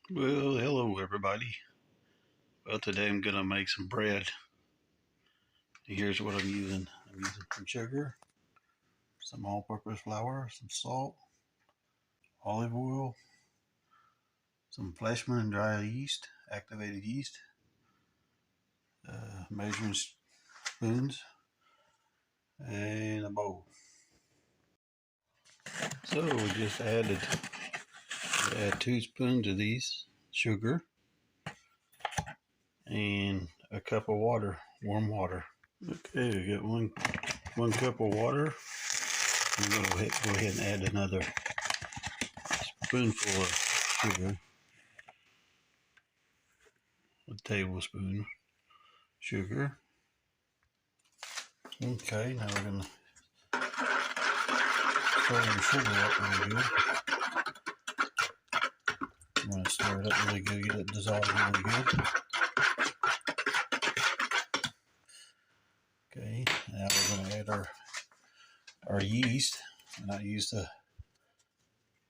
Well, hello everybody. Well, today I'm gonna make some bread. Here's what I'm using. I'm using some sugar, some all-purpose flour, some salt, olive oil, some Fleshman dry yeast, activated yeast, measuring spoons, and a bowl. So we just add 2 spoons of these sugar and a cup of water, warm water. Okay, we got one cup of water. I'm gonna go ahead and add another spoonful of sugar, a tablespoon sugar. Okay, now we're gonna stir the sugar up really good. I'm gonna stir it up really good, get it dissolved really good. Okay, now we're gonna add our yeast, and I use the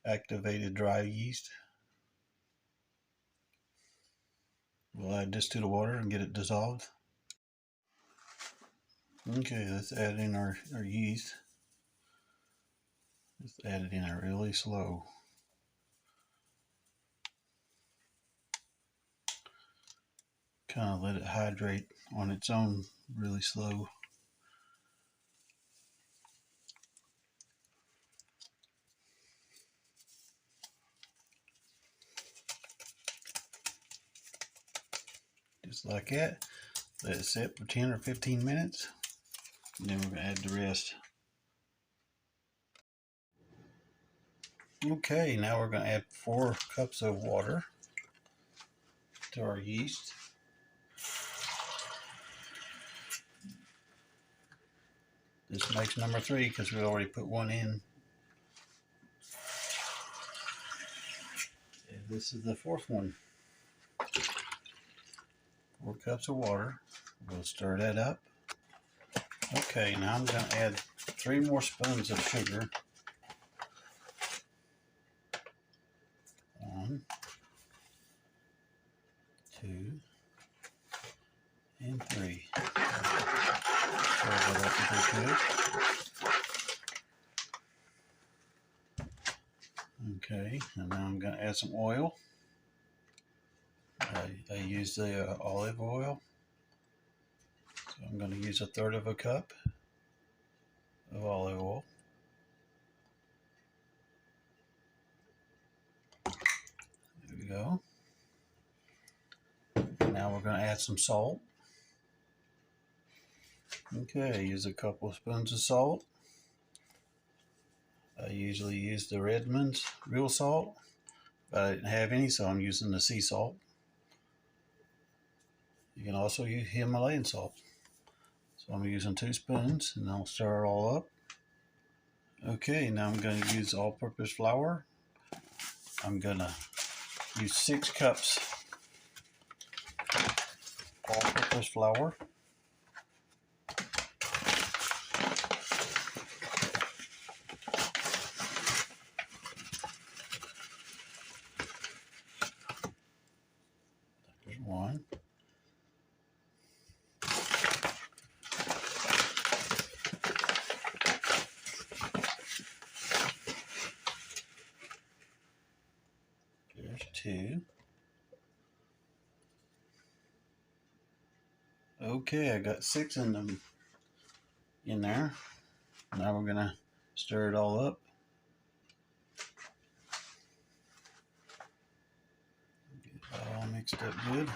activated dry yeast. We'll add this to the water and get it dissolved. Okay, let's add in our yeast. Just add it in really slow. Kind of let it hydrate on its own really slow. Just like that. Let it sit for 10 or 15 minutes. And then we're going to add the rest. Okay, now we're going to add 4 cups of water to our yeast. This makes number 3 because we already put 1 in. And this is the 4th one. 4 cups of water. We'll stir that up. Okay, now I'm going to add 3 more spoons of sugar. 1, 2, and 3. Stir that up really good. Okay, and now I'm going to add some oil. I use the olive oil. So I'm going to use 1/3 cup of olive oil. There we go. Now we're going to add some salt. Okay, I use a couple of spoons of salt. I usually use the Redmond's real salt, but I didn't have any, so I'm using the sea salt. You can also use Himalayan salt. So I'm using 2 spoons, and I'll stir it all up. Okay, now I'm going to use all-purpose flour. I'm going to use 6 cups all-purpose flour. There's 1. There's 2. Okay, I got 6 in there. Now we're gonna stir it all up. Get it all mixed up good.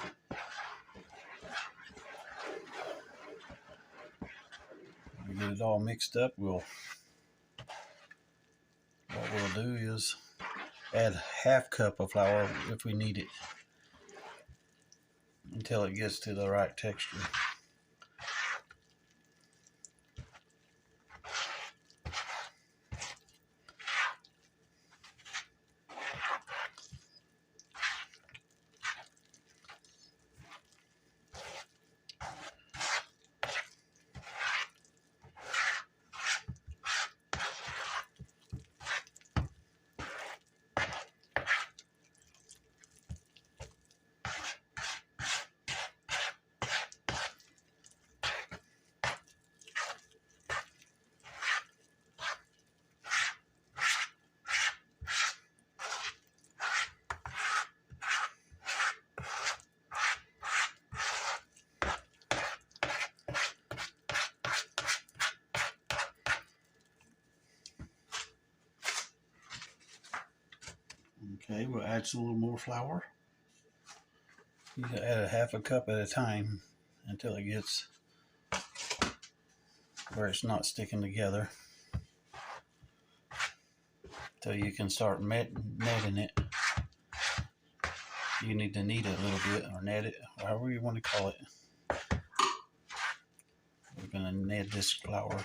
When we get it all mixed up, what we'll do is add 1/2 cup of flour if we need it, until it gets to the right texture. Okay, we'll add a little more flour. You can add a half a cup at a time until it gets where it's not sticking together. Until you can start netting it. You need to knead it a little bit, or net it, however you want to call it. We're going to knead this flour.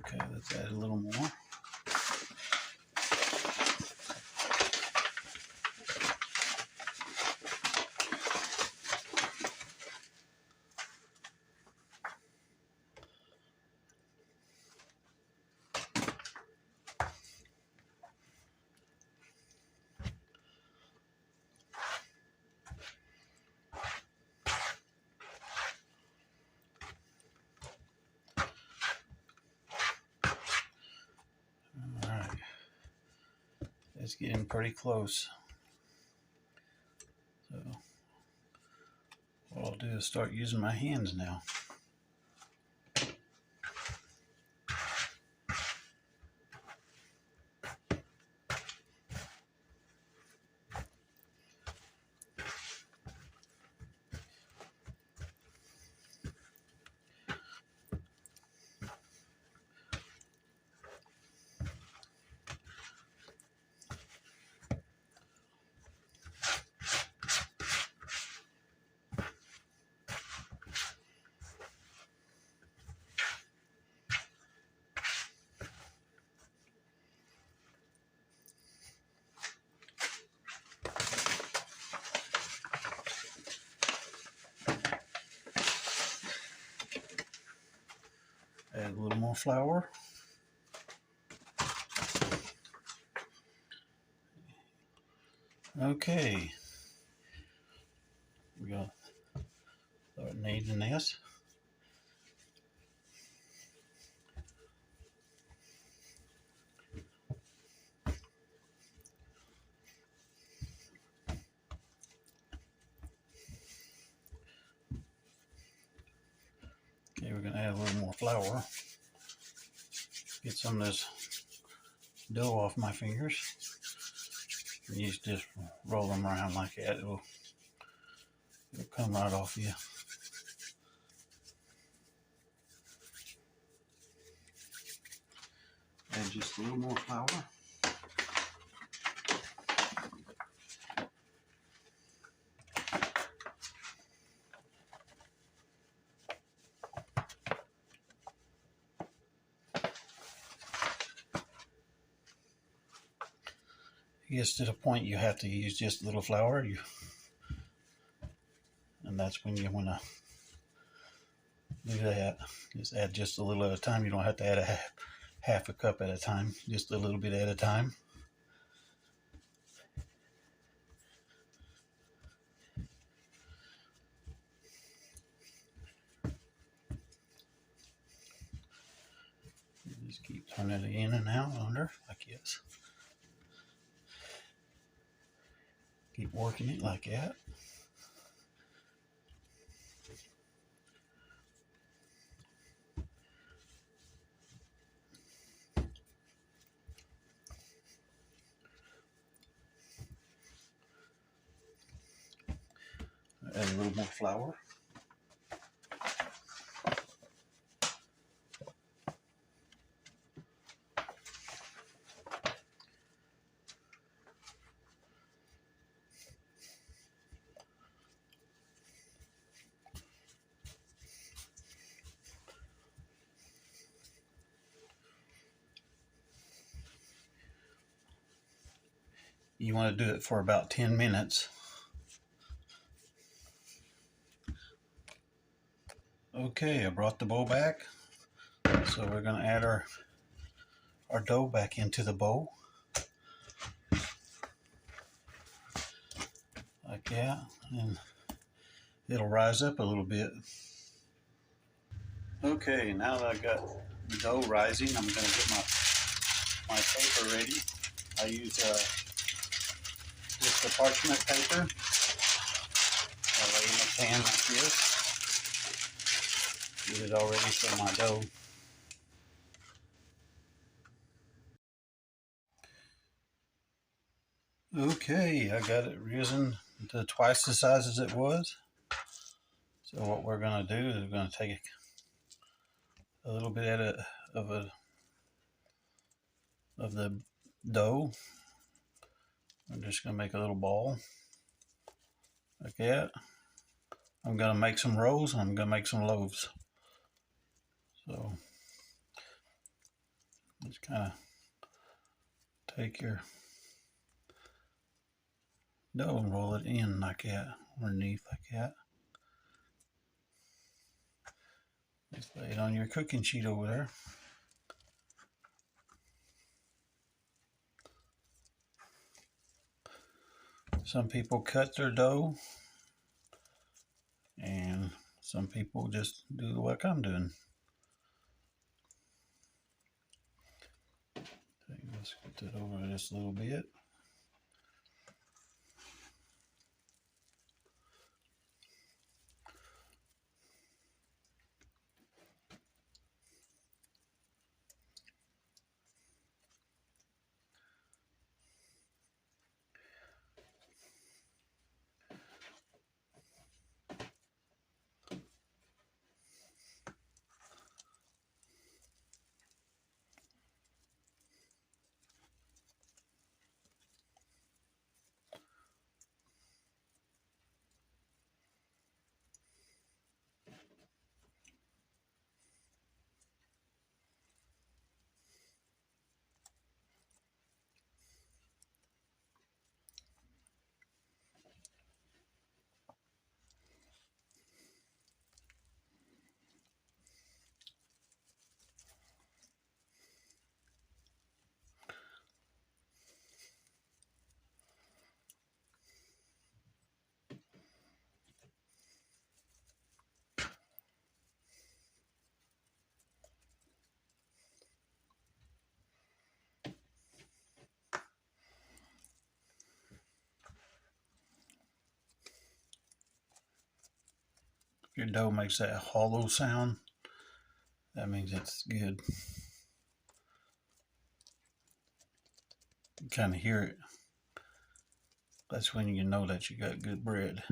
Okay, let's add a little more. Alright, it's getting pretty close. So what I'll do is start using my hands now. Add a little more flour. Okay, we're going to start kneading this. Okay, we're going to add a little more flour. Get some of this dough off my fingers. You just roll them around like that. It'll come right off you. Add just a little more flour. It gets to the point you have to use just a little flour, and that's when you want to do that. Just add just a little at a time. You don't have to add a half a cup at a time, just a little bit at a time. Just keep turning it in and out under like this. Keep working it like that. Add a little more flour. You want to do it for about 10 minutes. Okay, I brought the bowl back. So we're going to add our dough back into the bowl. Like that. And it'll rise up a little bit. Okay, now that I've got the dough rising, I'm going to get my paper ready. I use just the parchment paper. I lay in a pan like this. Get it all ready for my dough. Okay, I got it risen to twice the size as it was. So what we're going to do is we're going to take a little bit of the dough. I'm just going to make a little ball like that. I'm going to make some rolls and I'm going to make some loaves. So just kind of take your dough and roll it in like that, underneath like that. Just lay it on your cooking sheet over there. Some people cut their dough, and some people just do like I'm doing. Let's get that over just a little bit. If your dough makes that hollow sound, that means it's good. You kind of hear it. That's when you know that you got good bread.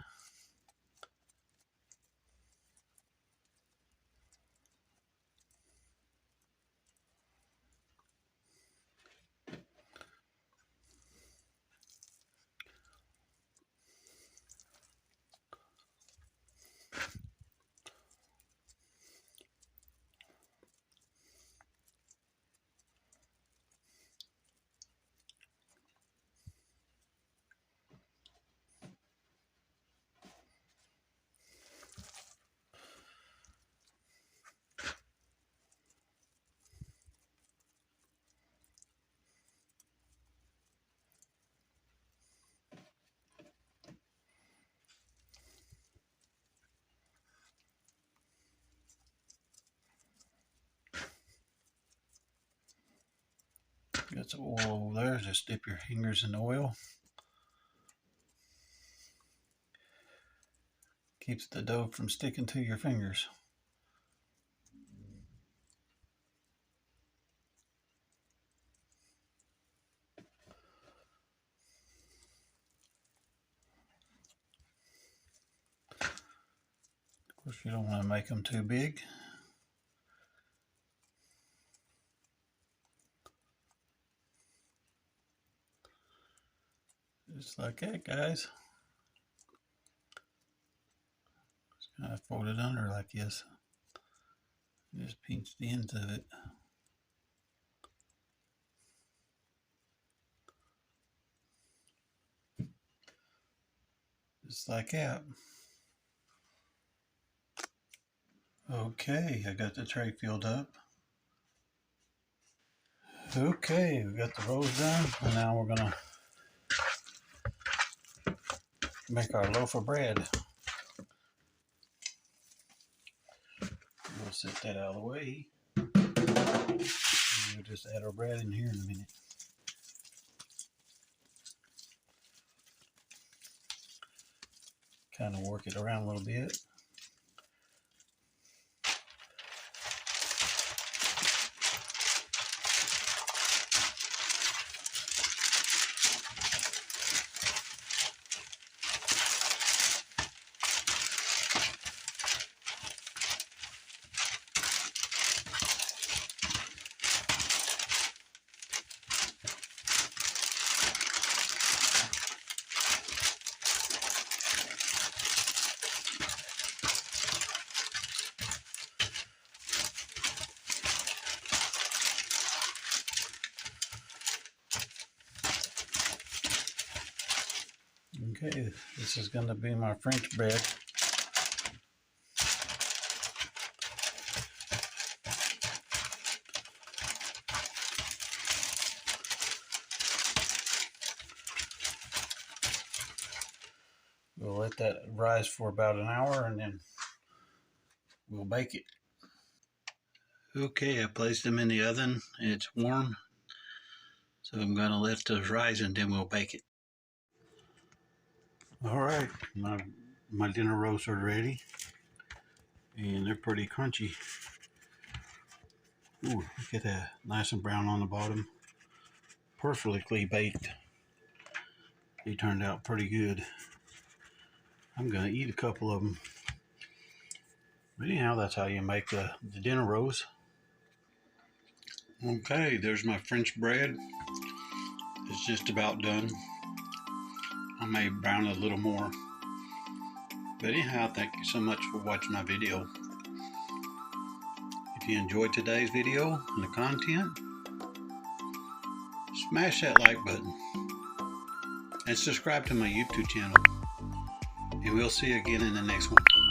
Got some oil over there. Just dip your fingers in the oil. Keeps the dough from sticking to your fingers. Of course, you don't want to make them too big. Just like that, guys. Just kind of fold it under like this. Just pinch the ends of it. Just like that. Okay, I got the tray filled up. Okay, we got the rolls done, and now we're gonna make our loaf of bread. We'll set that out of the way. We'll just add our bread in here in a minute. Kind of work it around a little bit. Okay, this is going to be my French bread. We'll let that rise for about an hour and then we'll bake it. Okay, I placed them in the oven. It's warm, so I'm going to let those rise and then we'll bake it. All right, my dinner rolls are ready, and they're pretty crunchy. Ooh, look at that, nice and brown on the bottom, perfectly baked. They turned out pretty good. I'm gonna eat a couple of them. But anyhow, that's how you make the dinner rolls. Okay, there's my French bread. It's just about done. I may brown it a little more. But anyhow, thank you so much for watching my video. If you enjoyed today's video and the content, smash that like button and subscribe to my YouTube channel. And we'll see you again in the next one.